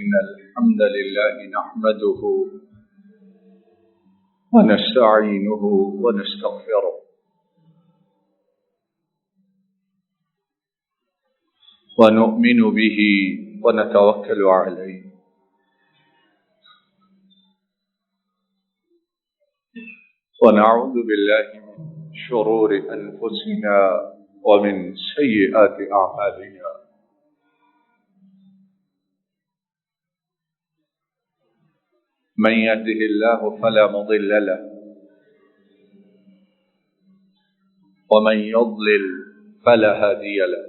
إن الحمد لله نحمده ونستعينه ونستغفره ونؤمن به ونتوكل عليه ونعوذ بالله من شرور أنفسنا ومن سيئات أعمالنا من يهده الله فلا مضل له ومن يضلل فلا هادي له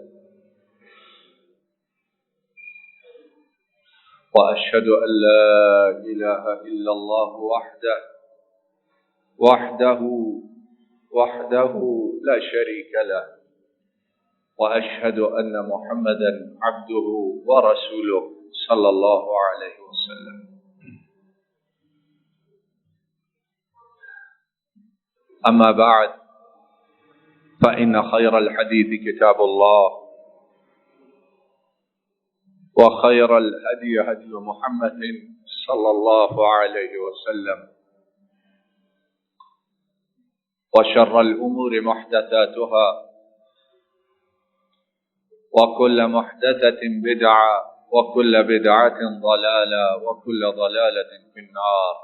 وأشهد أن لا إله إلا الله وحده لا شريك له وأشهد أن محمدا عبده ورسوله صلى الله عليه وسلم. أما بعد فإن خير الحديث كتاب الله وخير الهدي هدي محمد صلى الله عليه وسلم وشر الأمور محدثاتها وكل محدثة بدعة وكل بدعة ضلالة وكل ضلالة في النار.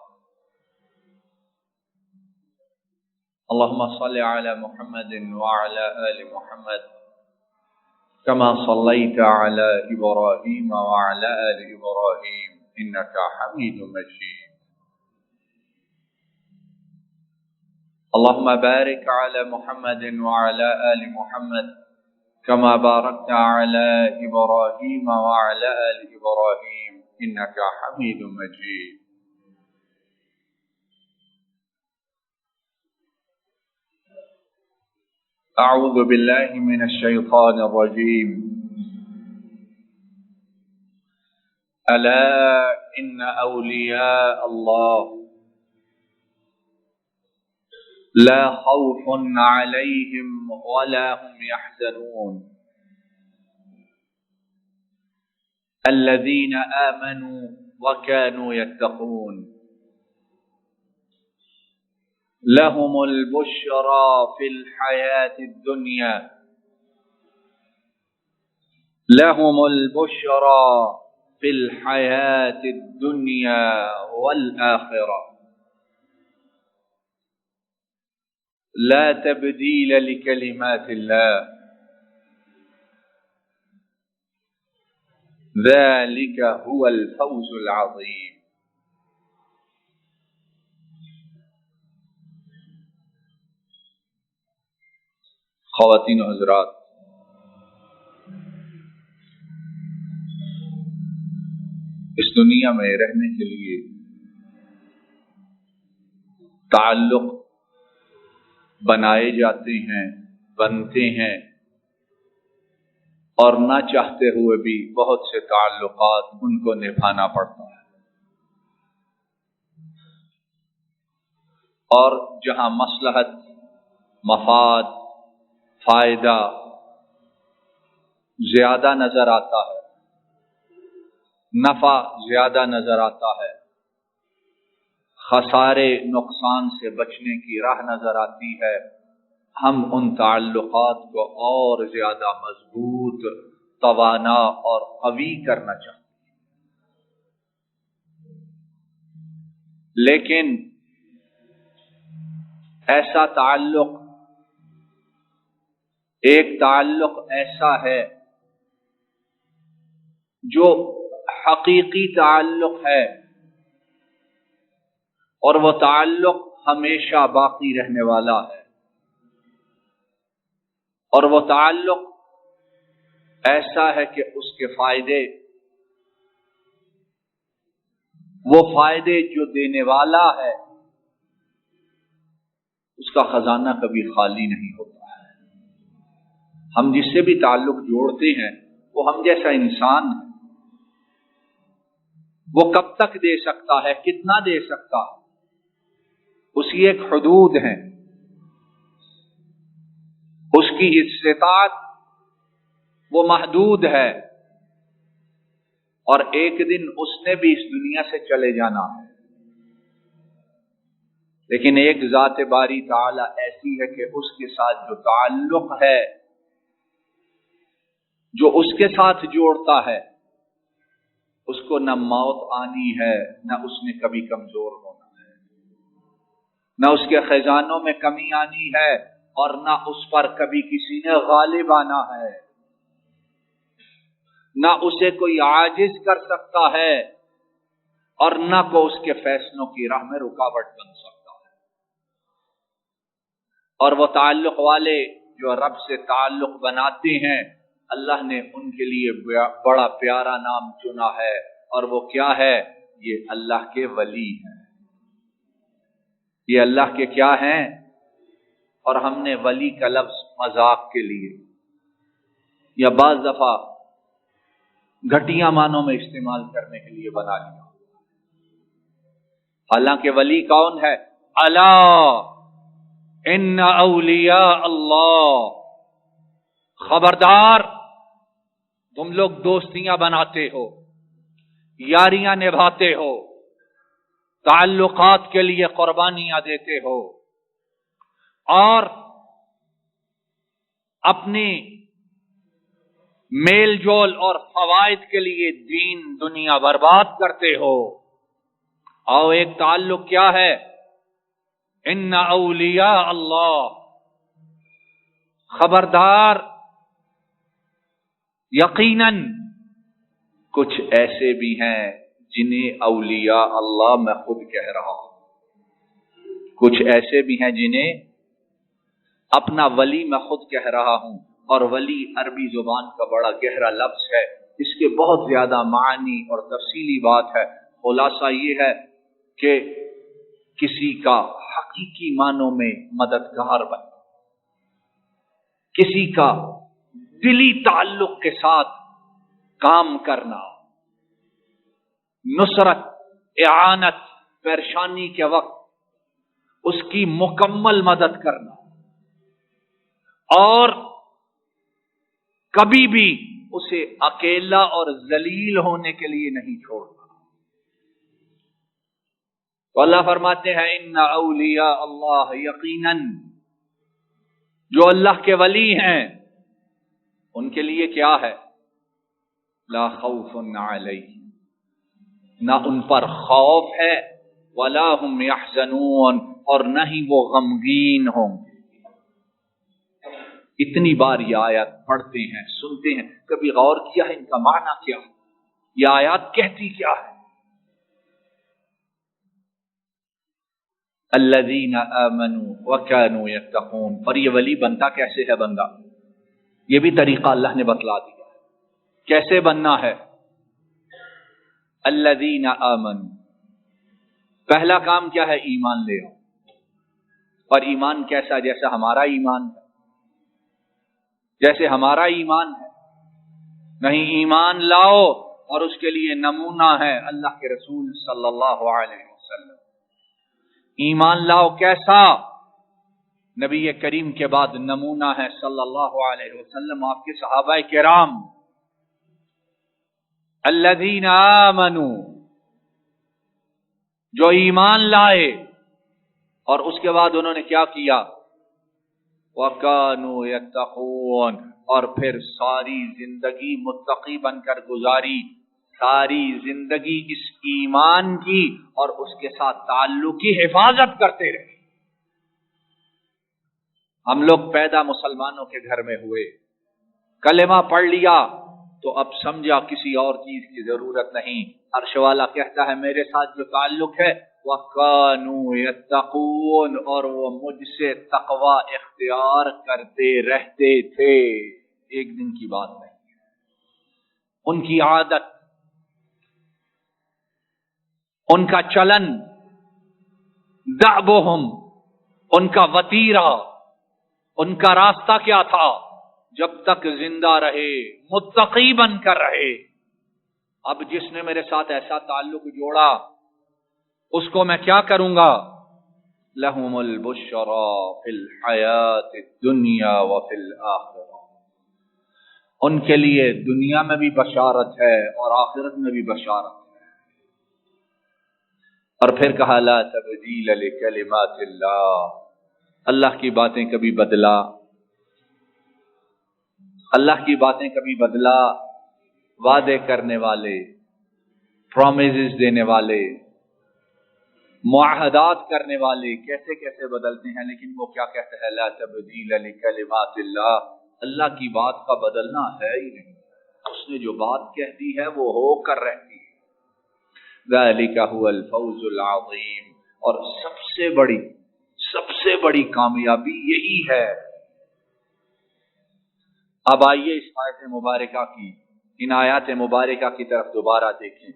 اللهم صل على محمد وعلى آل محمد كما صليت على إبراهيم وعلى آل إبراهيم إنك حميد مجيد. اللهم بارك على محمد وعلى آل محمد كما باركت على إبراهيم وعلى آل إبراهيم إنك حميد مجيد. أعوذ بالله من الشيطان الرجيم. ألا إن أولياء الله لا خوف عليهم ولا هم يحزنون الذين آمنوا وكانوا يتقون لهم البشرى في الحياة الدنيا والآخرة لا تبديل لكلمات الله ذلك هو الفوز العظيم. خواتین و حضرات، اس دنیا میں رہنے کے لیے تعلق بنائے جاتے ہیں، بنتے ہیں، اور نہ چاہتے ہوئے بھی بہت سے تعلقات ان کو نبھانا پڑتا ہے. اور جہاں مصلحت، مفاد، فائدہ زیادہ نظر آتا ہے، نفع زیادہ نظر آتا ہے، خسارے نقصان سے بچنے کی راہ نظر آتی ہے، ہم ان تعلقات کو اور زیادہ مضبوط، توانا اور قوی کرنا چاہتے ہیں. لیکن ایسا تعلق، ایک تعلق ایسا ہے جو حقیقی تعلق ہے، اور وہ تعلق ہمیشہ باقی رہنے والا ہے، اور وہ تعلق ایسا ہے کہ اس کے فائدے، وہ فائدے جو دینے والا ہے، اس کا خزانہ کبھی خالی نہیں ہوتا ہے. ہم جس سے بھی تعلق جوڑتے ہیں وہ ہم جیسا انسان ہے. وہ کب تک دے سکتا ہے، کتنا دے سکتا ہے، اس کی ایک حدود ہے، اس کی استطاعت وہ محدود ہے. اور ایک دن اس نے بھی اس دنیا سے چلے جانا ہے، لیکن ایک ذات باری تعالی ایسی ہے کہ اس کے ساتھ جو تعلق ہے، جو اس کے ساتھ جوڑتا ہے، اس کو نہ موت آنی ہے، نہ اس نے کبھی کمزور ہونا ہے، نہ اس کے خزانوں میں کمی آنی ہے، اور نہ اس پر کبھی کسی نے غالب آنا ہے، نہ اسے کوئی عاجز کر سکتا ہے، اور نہ کو اس کے فیصلوں کی راہ میں رکاوٹ بن سکتا ہے۔ اور وہ تعلق والے جو رب سے تعلق بناتے ہیں، اللہ نے ان کے لیے بڑا پیارا نام چنا ہے، اور وہ کیا ہے؟ یہ اللہ کے ولی ہیں۔ یہ اللہ کے کیا ہیں؟ اور ہم نے ولی کا لفظ مذاق کے لیے یا بعض دفعہ گھٹیا معنوں میں استعمال کرنے کے لیے بنا لیا، حالانکہ ولی کون ہے؟ الا ان اولیاء اللہ، خبردار تم لوگ دوستیاں بناتے ہو، یاریاں نبھاتے ہو، تعلقات کے لیے قربانیاں دیتے ہو، اور اپنی میل جول اور فوائد کے لیے دین دنیا برباد کرتے ہو۔ اور ایک تعلق کیا ہے؟ ان اولیاء اللہ، خبردار یقیناً کچھ ایسے بھی ہیں جنہیں اولیاء اللہ میں خود کہہ رہا ہوں، کچھ ایسے بھی ہیں جنہیں اپنا ولی میں خود کہہ رہا ہوں۔ اور ولی عربی زبان کا بڑا گہرا لفظ ہے، اس کے بہت زیادہ معنی اور تفصیلی بات ہے۔ خلاصہ یہ ہے کہ کسی کا حقیقی معنوں میں مددگار بننا، کسی کا دلی تعلق کے ساتھ کام کرنا، نصرت، اعانت، پریشانی کے وقت اس کی مکمل مدد کرنا، اور کبھی بھی اسے اکیلا اور ذلیل ہونے کے لیے نہیں چھوڑنا۔ تو اللہ فرماتے ہیں ان اولیاء اللہ، یقیناً جو اللہ کے ولی ہیں ان کے لیے کیا ہے؟ لا خوف علیہم، نہ ان پر خوف ہے، ولا هم یحزنون، اور نہ ہی وہ غمگین ہوں۔ اتنی بار یہ آیات پڑھتے ہیں، سنتے ہیں، کبھی غور کیا ہے ان کا معنی کیا ہے؟ یہ آیات کہتی کیا ہے؟ الذین آمنوا وکانوا یتقون، اور یہ ولی بنتا کیسے ہے بندہ؟ یہ بھی طریقہ اللہ نے بتلا دیا کیسے بننا ہے۔ الذین آمنوا، پہلا کام کیا ہے؟ ایمان لے آؤ۔ اور ایمان کیسا؟ جیسا ہمارا ایمان ہے، جیسے ہمارا ایمان ہے۔ نہیں، ایمان لاؤ، اور اس کے لیے نمونہ ہے اللہ کے رسول صلی اللہ علیہ وسلم۔ ایمان لاؤ کیسا؟ نبی کریم کے بعد نمونہ ہے صلی اللہ علیہ وسلم، آپ کے صحابہ کرام۔ الذین آمنوا، جو ایمان لائے، اور اس کے بعد انہوں نے کیا کیا؟ وَكَانُوا يَتَّقُونَ، اور پھر ساری زندگی متقی بن کر گزاری، ساری زندگی اس ایمان کی اور اس کے ساتھ تعلق کی حفاظت کرتے رہے۔ ہم لوگ پیدا مسلمانوں کے گھر میں ہوئے، کلمہ پڑھ لیا تو اب سمجھا کسی اور چیز کی ضرورت نہیں۔ عرش والا کہتا ہے میرے ساتھ جو تعلق ہے، وَكَانُوا يَتَّقُونَ، اور وہ مجھ سے تقوی اختیار کرتے رہتے تھے۔ ایک دن کی بات نہیں، ان کی عادت، ان کا چلن، دعبہم، ان کا وتیرہ، ان کا راستہ کیا تھا؟ جب تک زندہ رہے متقی بن کر رہے۔ اب جس نے میرے ساتھ ایسا تعلق جوڑا اس کو میں کیا کروں گا؟ لَهُمُ الْبُشْرَى فِي الْحَيَاةِ الدُّنْيَا وَفِي الْآخِرَةِ، ان کے لیے دنیا میں بھی بشارت ہے اور آخرت میں بھی بشارت ہے۔ اور پھر کہا لا تبدیل لکلمات اللہ، اللہ کی باتیں کبھی بدلا، اللہ کی باتیں کبھی بدلا، وعدے کرنے والے، پرومیسز دینے والے، معاہدات کرنے والے کیسے کیسے بدلتے ہیں، لیکن وہ کیا کہتے ہیں لا تبدیل لکلمات اللہ، اللہ کی بات کا بدلنا ہے ہی نہیں، اس نے جو بات کہہ دی ہے وہ ہو کر رہتی ہے۔ ذالک هو الفوز العظیم، اور سب سے بڑی کامیابی یہی ہے۔ اب آئیے اس آیت مبارکہ کی، ان آیات مبارکہ کی طرف دوبارہ دیکھیں۔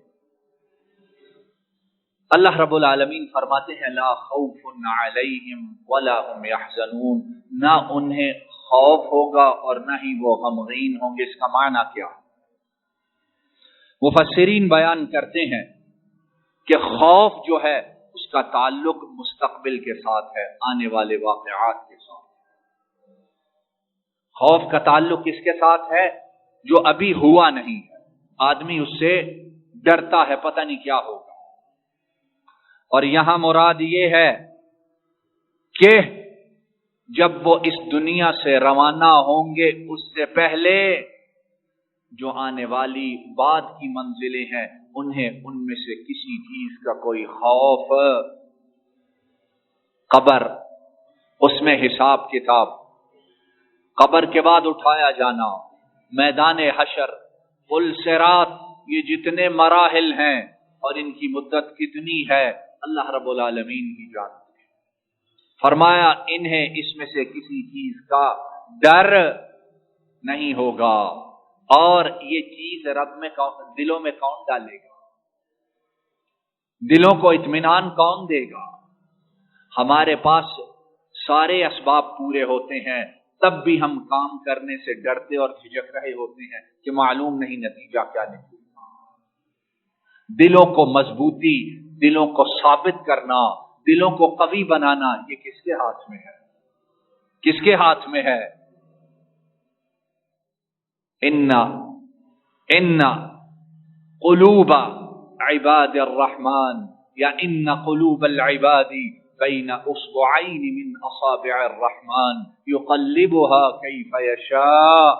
اللہ رب العالمین فرماتے ہیں لا خوف علیہم ولا هم يحزنون، نہ انہیں خوف ہوگا اور نہ ہی وہ غمگین ہوں گے۔ اس کا معنی کیا؟ مفسرین بیان کرتے ہیں کہ خوف جو ہے اس کا تعلق مستقبل کے ساتھ ہے، آنے والے واقعات کے ساتھ۔ خوف کا تعلق کس کے ساتھ ہے؟ جو ابھی ہوا نہیں ہے، آدمی اس سے ڈرتا ہے، پتہ نہیں کیا ہوگا۔ اور یہاں مراد یہ ہے کہ جب وہ اس دنیا سے روانہ ہوں گے اس سے پہلے جو آنے والی بعد کی منزلیں ہیں انہیں ان میں سے کسی چیز کا کوئی خوف، قبر، اس میں حساب کتاب، قبر کے بعد اٹھایا جانا، میدان حشر، پل صراط، یہ جتنے مراحل ہیں اور ان کی مدت کتنی ہے اللہ رب العالمین ہی جانتے ہیں۔ فرمایا انہیں اس میں سے کسی چیز کا ڈر نہیں ہوگا، اور یہ چیز رب میں دلوں میں کون ڈالے گا؟ دلوں کو اطمینان کون دے گا؟ ہمارے پاس سارے اسباب پورے ہوتے ہیں تب بھی ہم کام کرنے سے ڈرتے اور جھجک رہے ہوتے ہیں کہ معلوم نہیں نتیجہ کیا نکلے۔ دلوں کو مضبوطی، دلوں کو ثابت کرنا، دلوں کو قوی بنانا، یہ کس کے ہاتھ میں ہے؟ کس کے ہاتھ میں ہے؟ ان قلوب عباد الرحمن یا ان قلوب العباد بین اصبعین من اصابع الرحمن یقلبها کیف یشاء،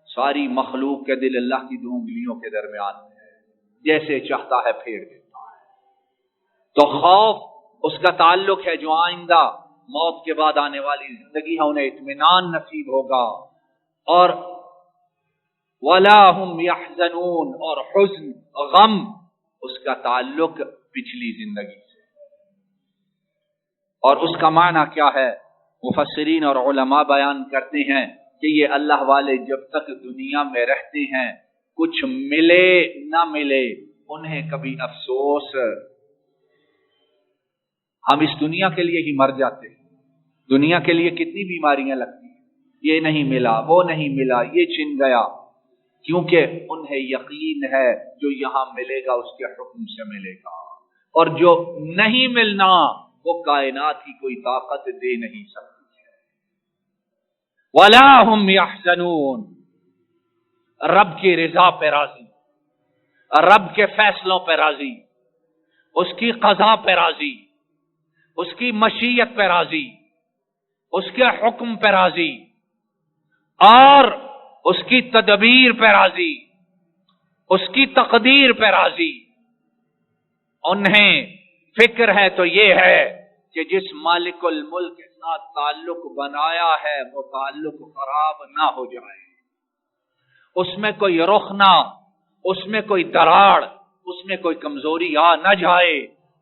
ساری مخلوق کے دل اللہ کی دو انگلیوں کے درمیان ہے، جیسے چاہتا ہے پھیر دیتا ہے۔ تو خوف اس کا تعلق ہے جو آئندہ موت کے بعد آنے والی زندگی ہے، انہیں اطمینان نصیب ہوگا، اور وَلَا هُمْ يَحْزَنُونَ، اور حزن، غم، اس کا تعلق پچھلی زندگی سے۔ اور اس کا معنی کیا ہے؟ مفسرین اور علماء بیان کرتے ہیں کہ یہ اللہ والے جب تک دنیا میں رہتے ہیں کچھ ملے نہ ملے انہیں کبھی افسوس، ہم اس دنیا کے لیے ہی مر جاتے ہیں، دنیا کے لیے کتنی بیماریاں لگتی ہیں، یہ نہیں ملا، وہ نہیں ملا، یہ چھن گیا، کیونکہ انہیں یقین ہے جو یہاں ملے گا اس کے حکم سے ملے گا، اور جو نہیں ملنا وہ کائنات کی کوئی طاقت دے نہیں سکتی ہے۔ وَلَا هُمْ يَحْزَنُونَ، رب کی رضا پہ راضی، رب کے فیصلوں پہ راضی، اس کی قضا پہ راضی، اس کی مشیت پہ راضی، اس کے حکم پہ راضی، اور اس کی تدبیر پہ راضی، اس کی تقدیر پہ راضی۔ انہیں فکر ہے تو یہ ہے کہ جس مالک الملک کے ساتھ تعلق بنایا ہے وہ تعلق خراب نہ ہو جائے، اس میں کوئی رخ نہ، اس میں کوئی دراڑ، اس میں کوئی کمزوری آ نہ جائے،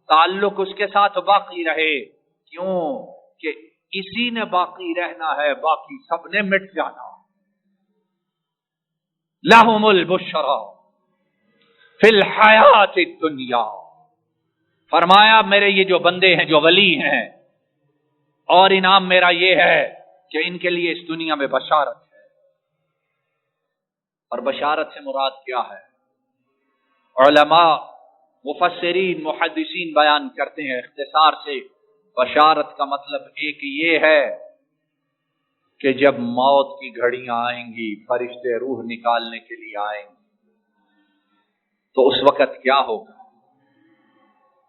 تعلق اس کے ساتھ باقی رہے۔ کیوں کہ اسی نے باقی رہنا ہے، باقی سب نے مٹ جانا۔ لہم البشرا فی الحیات الدنیا، فرمایا میرے یہ جو بندے ہیں جو ولی ہیں، اور انعام میرا یہ ہے کہ ان کے لیے اس دنیا میں بشارت ہے۔ اور بشارت سے مراد کیا ہے؟ علماء، مفسرین، محدثین بیان کرتے ہیں اختصار سے، بشارت کا مطلب ایک یہ ہے کہ جب موت کی گھڑیاں آئیں گی، فرشتے روح نکالنے کے لیے آئیں گے، تو اس وقت کیا ہوگا؟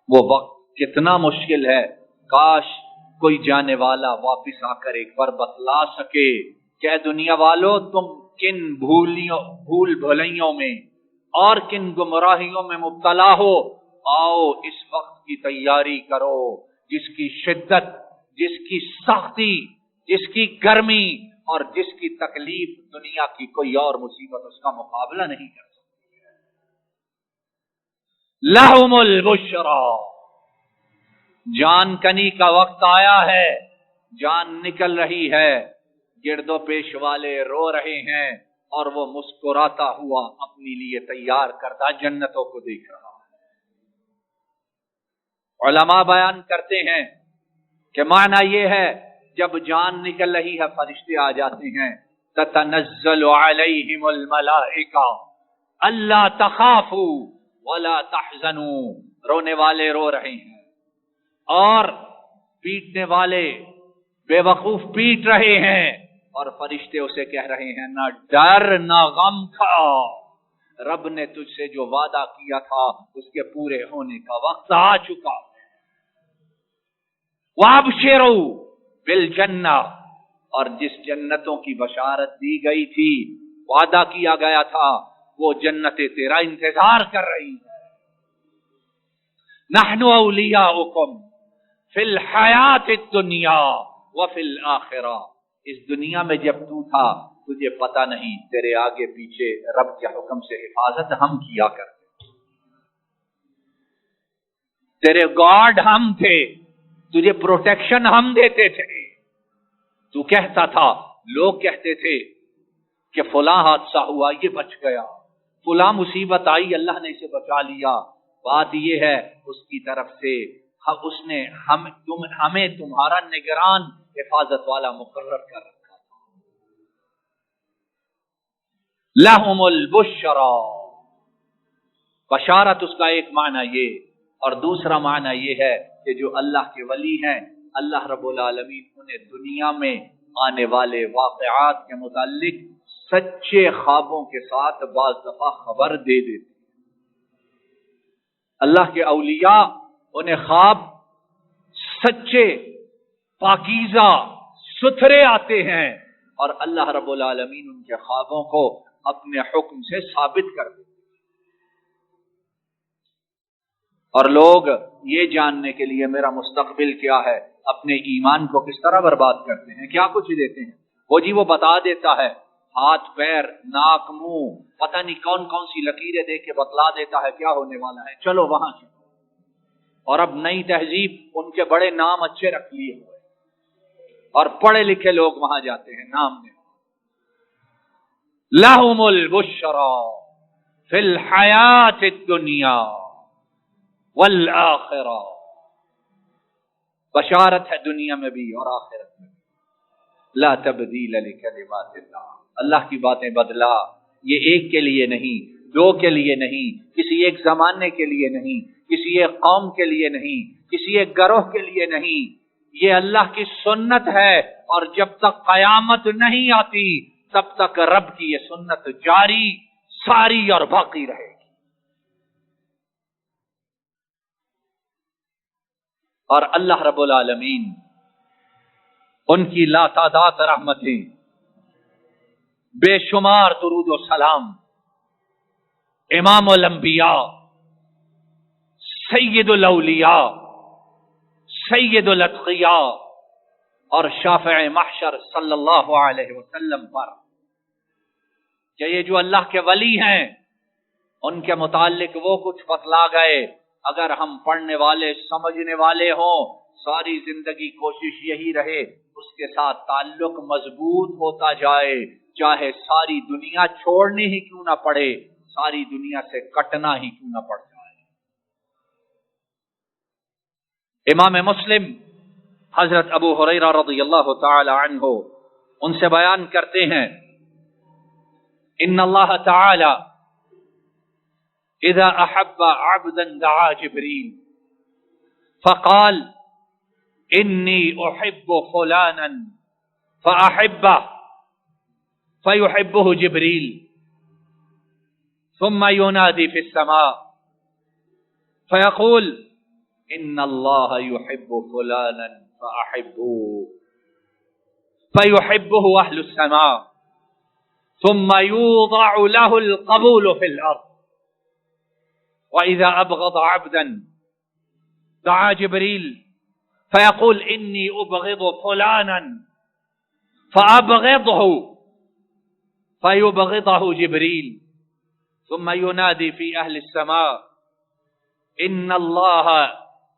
وہ وقت کتنا مشکل ہے، کاش کوئی جانے والا واپس آ کر ایک بار بتلا سکے کہ دنیا والوں تم کن بھول بھلیوں میں اور کن گمراہیوں میں مبتلا ہو، آؤ اس وقت کی تیاری کرو جس کی شدت، جس کی سختی، جس کی گرمی اور جس کی تکلیف دنیا کی کوئی اور مصیبت اس کا مقابلہ نہیں کر سکتی۔ لہم البشرا، جان کنی کا وقت آیا ہے، جان نکل رہی ہے، گرد و پیش والے رو رہے ہیں اور وہ مسکراتا ہوا اپنے لیے تیار کردہ جنتوں کو دیکھ رہا ہے۔ علماء بیان کرتے ہیں کہ معنی یہ ہے جب جان نکل رہی ہے فرشتے آ جاتے ہیں، تتنزل علیہم الملائکہ اللہ تخافوا ولا تحزنوا، رونے والے رو رہے ہیں اور پیٹنے والے بے وقوف پیٹ رہے ہیں، اور فرشتے اسے کہہ رہے ہیں نہ ڈر نہ غم کھا، رب نے تجھ سے جو وعدہ کیا تھا اس کے پورے ہونے کا وقت آ چکا۔ وَأَبْشِرُوا بِالْجَنَّةِ، اور جس جنتوں کی بشارت دی گئی تھی، وعدہ کیا گیا تھا، وہ جنتیں تیرا انتظار کر رہی ہیں۔ نَحْنُ أَوْلِيَاؤُكُمْ فِي الْحَيَاةِ الدُّنْيَا وَفِي الْآخِرَةِ، اس دنیا میں جب تو تھا تجھے پتا نہیں، تیرے آگے پیچھے رب کے حکم سے حفاظت ہم کیا کرتے، تیرے گارڈ ہم تھے، تجھے پروٹیکشن ہم دیتے تھے۔ تو کہتا تھا، لوگ کہتے تھے کہ فلاں حادثہ ہوا یہ بچ گیا، فلاں مصیبت آئی اللہ نے اسے بچا لیا۔ بات یہ ہے اس کی طرف سے اس نے ہمیں تمہارا نگران حفاظت والا مقرر کر رکھا تھا۔ لہم البشرا، بشارت اس کا ایک معنی یہ، اور دوسرا معنی یہ ہے کہ جو اللہ کے ولی ہیں اللہ رب العالمین انہیں دنیا میں آنے والے واقعات کے متعلق سچے خوابوں کے ساتھ بعض دفعہ خبر دے دیتے۔ اللہ کے اولیاء انہیں خواب سچے، پاکیزہ، ستھرے آتے ہیں، اور اللہ رب العالمین ان کے خوابوں کو اپنے حکم سے ثابت کر دیتے۔ اور لوگ یہ جاننے کے لیے میرا مستقبل کیا ہے، اپنے ایمان کو کس طرح برباد کرتے ہیں، کیا کچھ دیتے ہیں، وہ بتا دیتا ہے، ہاتھ پیر ناک منہ پتہ نہیں کون کون سی لکیریں دے کے بتلا دیتا ہے کیا ہونے والا ہے، چلو وہاں چلو۔ اور اب نئی تہذیب ان کے بڑے نام اچھے رکھ لیے ہوئے اور پڑھے لکھے لوگ وہاں جاتے ہیں نام میں۔ لہم البشرا فی الحیات الدنیا والآخرہ، بشارت ہے دنیا میں بھی اور آخرت میں بھی۔ لا تبدیل لکلمات اللہ، اللہ کی باتیں بدلا، یہ ایک کے لیے نہیں، دو کے لیے نہیں، کسی ایک زمانے کے لیے نہیں، کسی ایک قوم کے لیے نہیں، کسی ایک گروہ کے لیے نہیں، یہ اللہ کی سنت ہے، اور جب تک قیامت نہیں آتی تب تک رب کی یہ سنت جاری ساری اور باقی رہے گی۔ اور اللہ رب العالمین ان کی لا تعداد رحمتیں، بے شمار درود و سلام امام الانبیاء، سید الاولیاء، سید الاتقیاء اور شافع محشر صلی اللہ علیہ وسلم پر، کہ یہ جو اللہ کے ولی ہیں ان کے متعلق وہ کچھ بتلا گئے، اگر ہم پڑھنے والے سمجھنے والے ہوں، ساری زندگی کوشش یہی رہے اس کے ساتھ تعلق مضبوط ہوتا جائے، چاہے ساری دنیا چھوڑنی ہی کیوں نہ پڑے، ساری دنیا سے کٹنا ہی کیوں نہ پڑ جائے۔ امام مسلم حضرت ابو ہریرہ رضی اللہ تعالی عنہ ان سے بیان کرتے ہیں، ان اللہ تعالی اذا احب عبدا دعا جبریل فقال انی احب فلانا فأحبه فيحبه جبريل ثم ينادي في السماء فيقول إن الله يحب فلانا فأحبوه فيحبه أهل السماء ثم يوضع له القبول في الأرض. وإذا أبغض عبدا دعا جبريل فيقول إني أبغض فلانا فأبغضه فيبغضه جبريل ثم ينادي في أهل السماء إن الله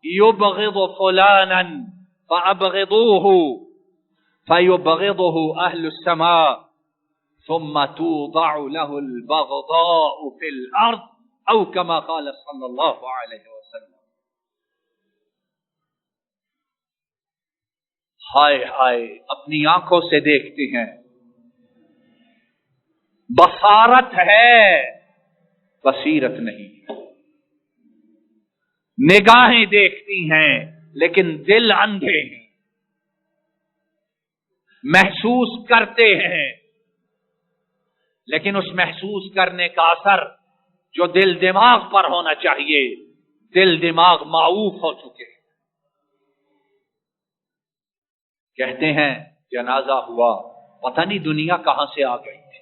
يبغض فلانا فأبغضوه فيبغضه أهل السماء ثم توضع له البغضاء في الأرض أو كما قال صلى الله عليه وسلم. ہائے ہائے، اپنی آنکھوں سے دیکھتے ہیں، بصارت ہے بصیرت نہیں، نگاہیں دیکھتی ہیں لیکن دل اندھے ہیں، محسوس کرتے ہیں لیکن اس محسوس کرنے کا اثر جو دل دماغ پر ہونا چاہیے، دل دماغ معوف ہو چکے ہیں۔ کہتے ہیں جنازہ ہوا، پتہ نہیں دنیا کہاں سے آ گئی تھی،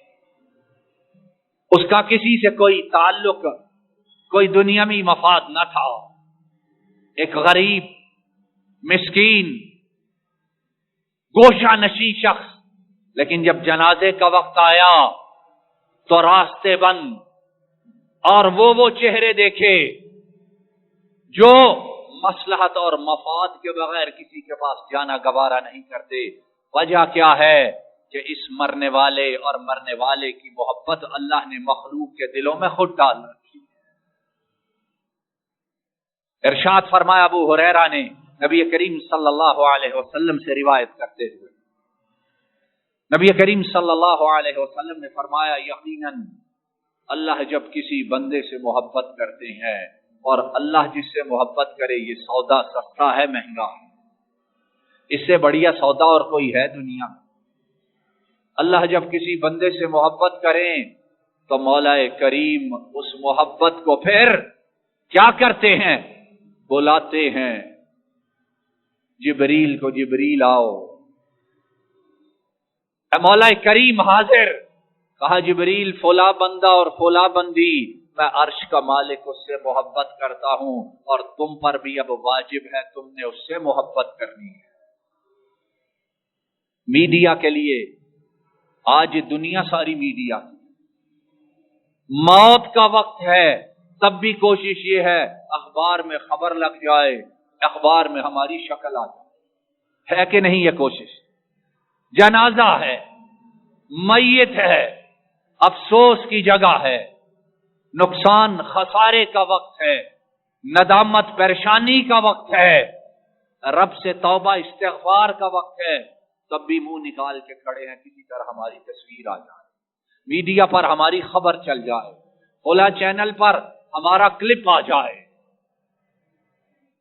اس کا کسی سے کوئی تعلق، کوئی دنیاوی مفاد نہ تھا، ایک غریب مسکین گوشہ نشین شخص، لیکن جب جنازے کا وقت آیا تو راستے بند، اور وہ چہرے دیکھے جو مصلحت اور مفاد کے بغیر کسی کے پاس جانا گوارا نہیں کرتے۔ وجہ کیا ہے کہ اس مرنے والے اور مرنے والے کی محبت اللہ نے مخلوق کے دلوں میں خود ڈال رکھی ہے۔ ارشاد فرمایا ابو ہریرہ نے نبی کریم صلی اللہ علیہ وسلم سے روایت کرتے ہوئے، نبی کریم صلی اللہ علیہ وسلم نے فرمایا یقیناً اللہ جب کسی بندے سے محبت کرتے ہیں، اور اللہ جس سے محبت کرے یہ سودا سستا ہے، مہنگا ہے، اس سے بڑھیا سودا اور کوئی ہے دنیا میں۔ اللہ جب کسی بندے سے محبت کریں تو مولا کریم اس محبت کو پھر کیا کرتے ہیں؟ بلاتے ہیں جبریل کو، جبریل آؤ، اے مولا کریم حاضر، کہا جبریل فلاں بندہ اور فلاں بندی، میں عرش کا مالک اس سے محبت کرتا ہوں، اور تم پر بھی اب واجب ہے تم نے اس سے محبت کرنی ہے۔ میڈیا کے لیے آج دنیا ساری میڈیا، موت کا وقت ہے تب بھی کوشش یہ ہے اخبار میں خبر لگ جائے، اخبار میں ہماری شکل آ جائے، ہے کہ نہیں یہ کوشش؟ جنازہ ہے، میت ہے، افسوس کی جگہ ہے، نقصان خسارے کا وقت ہے، ندامت پریشانی کا وقت ہے، رب سے توبہ استغفار کا وقت ہے، تب بھی منہ نکال کے کھڑے ہیں کسی طرح ہماری تصویر آ جائے، میڈیا پر ہماری خبر چل جائے، اولا چینل پر ہمارا کلپ آ جائے۔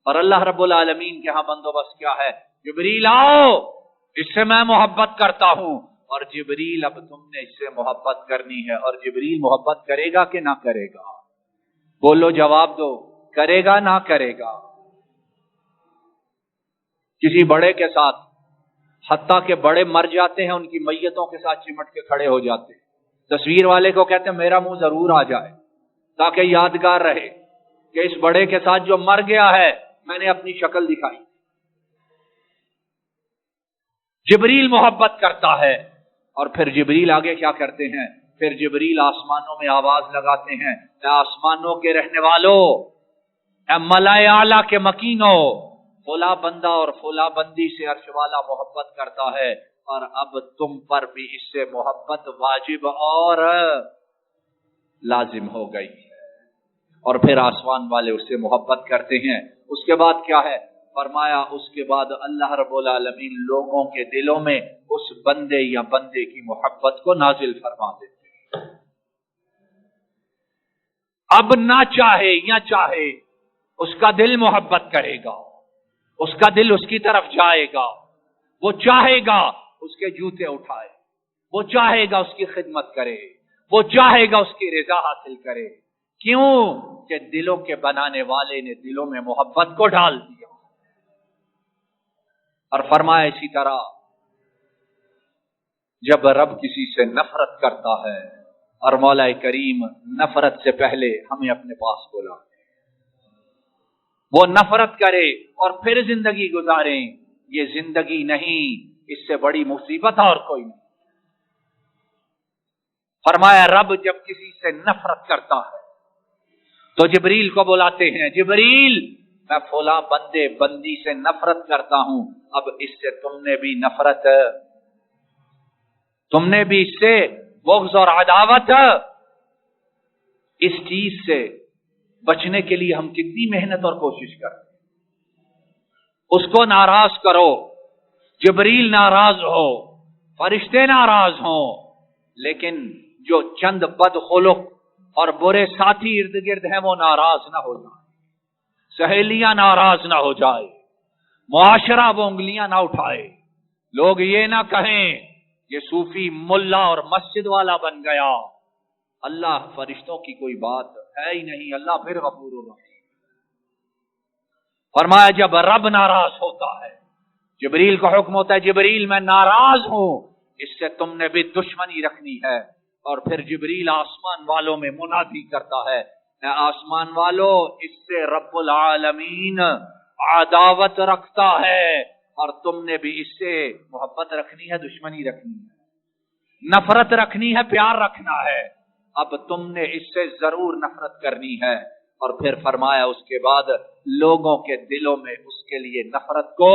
اور اللہ رب العالمین کے ہاں بندوبست کیا ہے؟ جبریل آؤ، اس سے میں محبت کرتا ہوں، اور جبریل اب تم نے اس سے محبت کرنی ہے۔ اور جبریل محبت کرے گا کہ نہ کرے گا؟ بولو، جواب دو، کرے گا نہ کرے گا؟ کسی بڑے کے ساتھ، حتیٰ کہ بڑے مر جاتے ہیں ان کی میتوں کے ساتھ چمٹ کے کھڑے ہو جاتے ہیں، تصویر والے کو کہتے ہیں میرا منہ ضرور آ جائے تاکہ یادگار رہے کہ اس بڑے کے ساتھ جو مر گیا ہے میں نے اپنی شکل دکھائی۔ جبریل محبت کرتا ہے، اور پھر جبریل آگے کیا کرتے ہیں؟ پھر جبریل آسمانوں میں آواز لگاتے ہیں، اے آسمانوں کے رہنے والوں، اے ملائے اعلیٰ کے مکینوں، فلاں بندہ اور فلاں بندی سے عرش والا محبت کرتا ہے، اور اب تم پر بھی اس سے محبت واجب اور لازم ہو گئی ہے۔ اور پھر آسمان والے اس سے محبت کرتے ہیں۔ اس کے بعد کیا ہے؟ فرمایا اس کے بعد اللہ رب العالمین لوگوں کے دلوں میں اس بندے یا بندے کی محبت کو نازل فرما دیتے ہیں۔ اب نہ چاہے یا چاہے اس کا دل محبت کرے گا، اس کا دل اس کی طرف جائے گا، وہ چاہے گا اس کے جوتے اٹھائے، وہ چاہے گا اس کی خدمت کرے، وہ چاہے گا اس کی رضا حاصل کرے۔ کیوں کہ دلوں کے بنانے والے نے دلوں میں محبت کو ڈال دیا۔ اور فرمایا اسی طرح جب رب کسی سے نفرت کرتا ہے، اور مولا کریم نفرت سے پہلے ہمیں اپنے پاس بلا، وہ نفرت کرے اور پھر زندگی گزاریں، یہ زندگی نہیں، اس سے بڑی مصیبت اور کوئی نہیں۔ فرمایا رب جب کسی سے نفرت کرتا ہے تو جبریل کو بلاتے ہیں، جبریل میں فلاں بندے بندی سے نفرت کرتا ہوں، اب اس سے تم نے بھی نفرت، تم نے بھی اس سے بغض اور عداوت، اس چیز سے بچنے کے لیے ہم کتنی محنت اور کوشش کرتے ہیں۔ اس کو ناراض کرو، جبریل ناراض ہو، فرشتے ناراض ہوں، لیکن جو چند بد خلق اور برے ساتھی ارد گرد ہیں وہ ناراض نہ ہو جائیں، سہیلیاں ناراض نہ ہو جائے، معاشرہ وہ انگلیاں نہ اٹھائے، لوگ یہ نہ کہیں یہ صوفی ملا اور مسجد والا بن گیا۔ اللہ فرشتوں کی کوئی بات ہے ہی نہیں، اللہ پھر غفور الرحیم۔ فرمایا جب رب ناراض ہوتا ہے، جبریل کو حکم ہوتا ہے جبریل میں ناراض ہوں، اس سے تم نے بھی دشمنی رکھنی ہے۔ اور پھر جبریل آسمان والوں میں منادی کرتا ہے، اے آسمان والو، اس سے رب العالمین عداوت رکھتا ہے، اور تم نے بھی اس سے محبت رکھنی ہے، دشمنی رکھنی ہے، نفرت رکھنی ہے، پیار رکھنا ہے، اب تم نے اس سے ضرور نفرت کرنی ہے۔ اور پھر فرمایا اس کے بعد لوگوں کے دلوں میں اس کے لیے نفرت کو،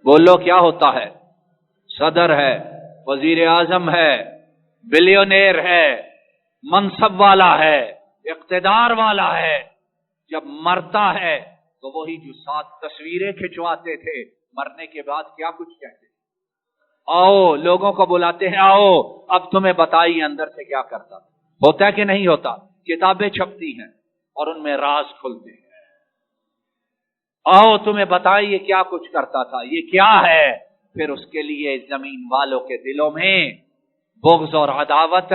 بولو کیا ہوتا ہے، صدر ہے، وزیر اعظم ہے، بلیونیر ہے، منصب والا ہے، اقتدار والا ہے، جب مرتا ہے تو وہی جو 7 تصویریں کھنچواتے تھے مرنے کے بعد کیا کچھ کہتے ہیں، آؤ لوگوں کو بلاتے ہیں، آؤ اب تمہیں بتائیے اندر سے کیا کرتا تھا، ہوتا ہے کہ نہیں ہوتا، کتابیں چھپتی ہیں اور ان میں راز کھلتے ہیں، آؤ تمہیں بتائیے کیا کچھ کرتا تھا، یہ کیا ہے، پھر اس کے لیے زمین والوں کے دلوں میں بغض اور عداوت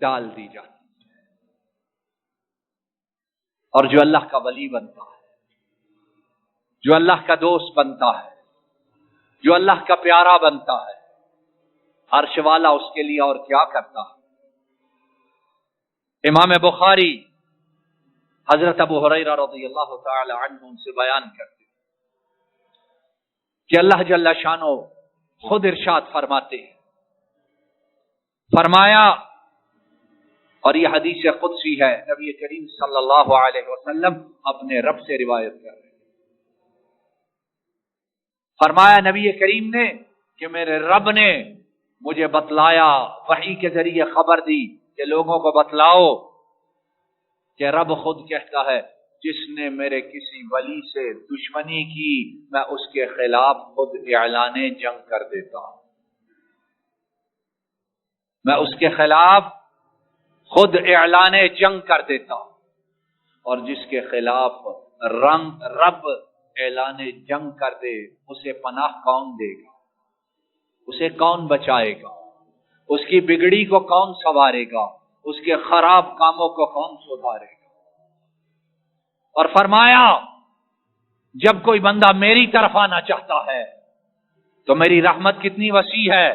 ڈال دی جاتی ہے۔ اور جو اللہ کا ولی بنتا ہے، جو اللہ کا دوست بنتا ہے، جو اللہ کا پیارا بنتا ہے، عرش والا اس کے لیے اور کیا کرتا ہے۔ امام بخاری حضرت ابو ہریرہ رضی اللہ تعالی عنہ ان سے بیان کرتے ہیں کہ اللہ جل شانہ خود ارشاد فرماتے ہیں، فرمایا، اور یہ حدیث قدسی ہے، نبی کریم صلی اللہ علیہ وسلم اپنے رب سے روایت کر رہے ہیں، فرمایا نبی کریم نے کہ میرے رب نے مجھے بتلایا، وحی کے ذریعے خبر دی کہ لوگوں کو بتلاؤ کہ رب خود کہتا ہے جس نے میرے کسی ولی سے دشمنی کی میں اس کے خلاف خود اعلان جنگ کر دیتا ہوں، میں اس کے خلاف خود اعلان جنگ کر دیتا ہوں، اور جس کے خلاف رب اعلان جنگ کر دے اسے پناہ کون دے گا، اسے کون بچائے گا، اس کی بگڑی کو کون سنوارے گا، اس کے خراب کاموں کو کون سدھارے گا۔ اور فرمایا جب کوئی بندہ میری طرف آنا چاہتا ہے تو میری رحمت کتنی وسیع ہے،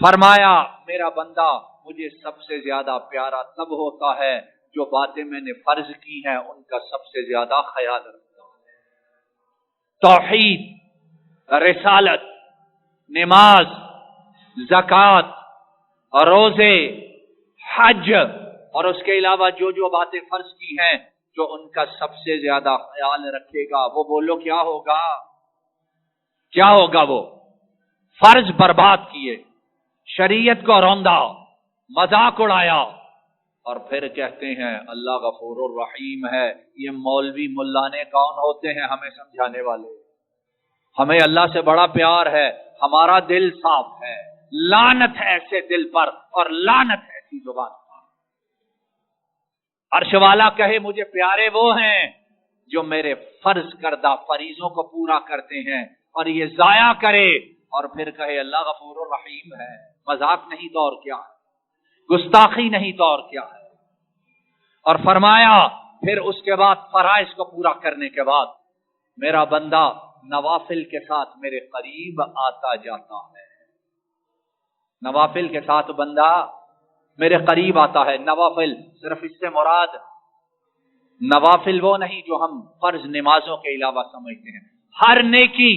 فرمایا میرا بندہ مجھے سب سے زیادہ پیارا تب ہوتا ہے جو باتیں میں نے فرض کی ہیں ان کا سب سے زیادہ خیال رکھتا ہے، توحید، رسالت، نماز، زکوٰۃ، روزے، حج، اور اس کے علاوہ جو جو باتیں فرض کی ہیں جو ان کا سب سے زیادہ خیال رکھے گا، وہ بولو کیا ہوگا، کیا ہوگا، وہ فرض برباد کیے، شریعت کو روندا، مذاق اڑایا، اور پھر کہتے ہیں اللہ غفور الرحیم ہے۔ یہ مولوی ملانے کون ہوتے ہیں ہمیں سمجھانے والے؟ ہمیں اللہ سے بڑا پیار ہے، ہمارا دل صاف ہے، لعنت ہے ایسے دل پر اور لعنت ہے ایسی زبان پر۔ عرش والا کہے مجھے پیارے وہ ہیں جو میرے فرض کردہ فریضوں کو پورا کرتے ہیں، اور یہ ضائع کرے اور پھر کہے اللہ غفور الرحیم ہے، مذاق نہیں تو اور کیا ہے، گستاخی نہیں تو اور کیا ہے۔ اور فرمایا پھر اس کے بعد فرائض کو پورا کرنے کے بعد میرا بندہ نوافل کے ساتھ میرے قریب آتا جاتا ہے، نوافل کے ساتھ بندہ میرے قریب آتا ہے۔ نوافل صرف اس سے مراد نوافل وہ نہیں جو ہم فرض نمازوں کے علاوہ سمجھتے ہیں، ہر نیکی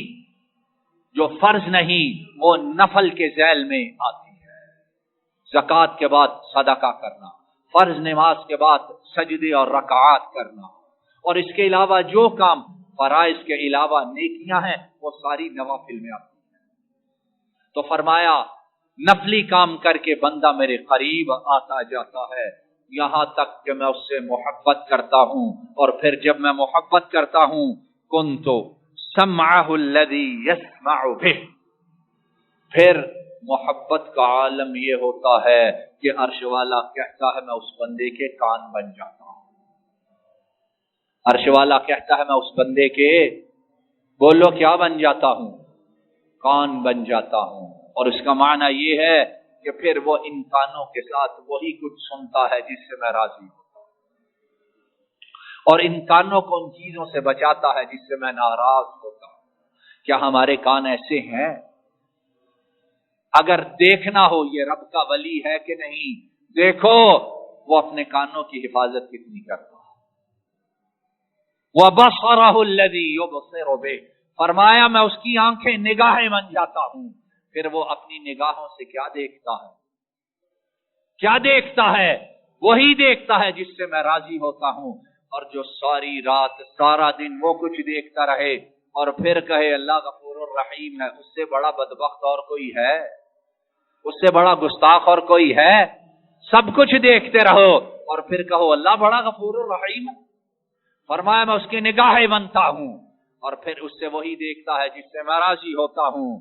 جو فرض نہیں وہ نفل کے ذیل میں آتی ہے۔ زکوٰۃ کے بعد صدقہ کرنا، فرض نماز کے بعد سجدے اور رکعات کرنا، اور اس کے علاوہ جو کام فرائض کے علاوہ نیکیاں ہیں وہ ساری نوافل میں آتی ہیں۔ تو فرمایا نفلی کام کر کے بندہ میرے قریب آتا جاتا ہے، یہاں تک کہ میں اس سے محبت کرتا ہوں، اور پھر جب میں محبت کرتا ہوں کنتو سمعہ الذی یسمع بہ، پھر محبت کا عالم یہ ہوتا ہے کہ عرش والا کہتا ہے میں اس بندے کے کان بن جاتا ہوں، عرش والا کہتا ہے میں اس بندے کے بولو کیا بن جاتا ہوں، کان بن جاتا ہوں۔ اور اس کا معنی یہ ہے کہ پھر وہ ان کانوں کے ساتھ وہی کچھ سنتا ہے جس سے میں راضی ہوتا ہوں، اور ان کانوں کو ان چیزوں سے بچاتا ہے جس سے میں ناراض ہوتا ہوں۔ کیا ہمارے کان ایسے ہیں؟ اگر دیکھنا ہو یہ رب کا ولی ہے کہ نہیں، دیکھو وہ اپنے کانوں کی حفاظت کتنی کرتا ہے۔ وَبَصَرَهُ الَّذِي يُبْصِرُ بِهِ، فرمایا میں اس کی آنکھیں نگاہیں بن جاتا ہوں، پھر وہ اپنی نگاہوں سے کیا دیکھتا ہے، کیا دیکھتا ہے، وہی دیکھتا ہے جس سے میں راضی ہوتا ہوں۔ اور جو ساری رات سارا دن وہ کچھ دیکھتا رہے اور پھر کہے اللہ غفور الرحیم ہے، اس سے بڑا بدبخت اور کوئی ہے؟ اس سے بڑا گستاخ اور کوئی ہے؟ سب کچھ دیکھتے رہو اور پھر کہو اللہ بڑا غفور الرحیم ہے۔ فرمایا میں اس کی نگاہیں بنتا ہوں اور پھر اس سے وہی دیکھتا ہے جس سے میں راضی ہوتا ہوں۔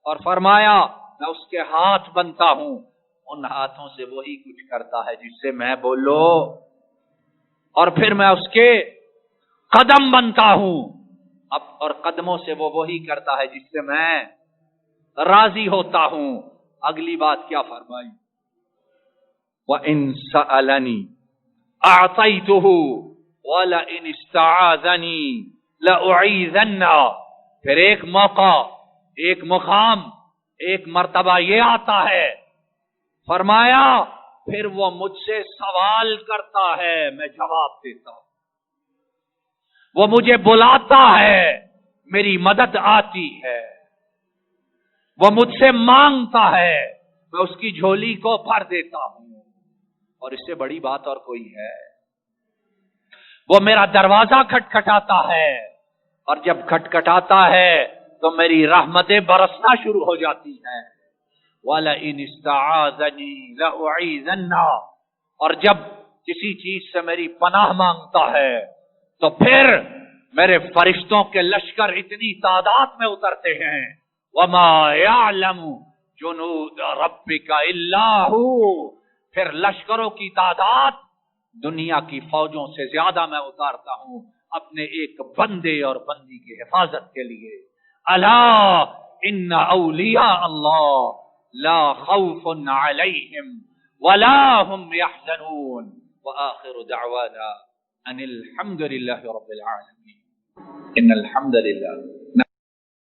اور فرمایا میں اس کے ہاتھ بنتا ہوں، ان ہاتھوں سے وہی کچھ کرتا ہے جس سے میں بولو، اور پھر میں اس کے قدم بنتا ہوں، اب اور قدموں سے وہ وہی کرتا ہے جس سے میں راضی ہوتا ہوں۔ اگلی بات کیا فرمائی؟ وَإِن سَأَلَنِي أَعْطَيْتُهُ وَلَئِنِ اسْتَعَاذَنِي لَأُعِيذَنَّ، پھر ایک موقع، ایک مقام، ایک مرتبہ یہ آتا ہے، فرمایا پھر وہ مجھ سے سوال کرتا ہے میں جواب دیتا ہوں، وہ مجھے بلاتا ہے میری مدد آتی ہے، وہ مجھ سے مانگتا ہے میں اس کی جھولی کو بھر دیتا ہوں۔ اور اس سے بڑی بات اور کوئی ہے؟ وہ میرا دروازہ کھٹکھٹاتا ہے، اور جب کھٹکھٹاتا ہے تو میری رحمتیں برسنا شروع ہو جاتی ہیں۔ وَلَئِنِ اسْتَعَاذَنِي لَأُعِيذَنَّ، اور جب کسی چیز سے میری پناہ مانگتا ہے تو پھر میرے فرشتوں کے لشکر اتنی تعداد میں اترتے ہیں، وَمَا يَعْلَمُ جُنُودَ رَبِّكَ إِلَّا هُوَ، پھر لشکروں کی تعداد دنیا کی فوجوں سے زیادہ میں اتارتا ہوں اپنے ایک بندے اور بندی کی حفاظت کے لیے۔ الا ان اولیاء اللہ لا خوف علیہم ولا هم يحزنون، وآخر دعوانا ان الحمد للہ رب العالمین۔ ان الحمد للہ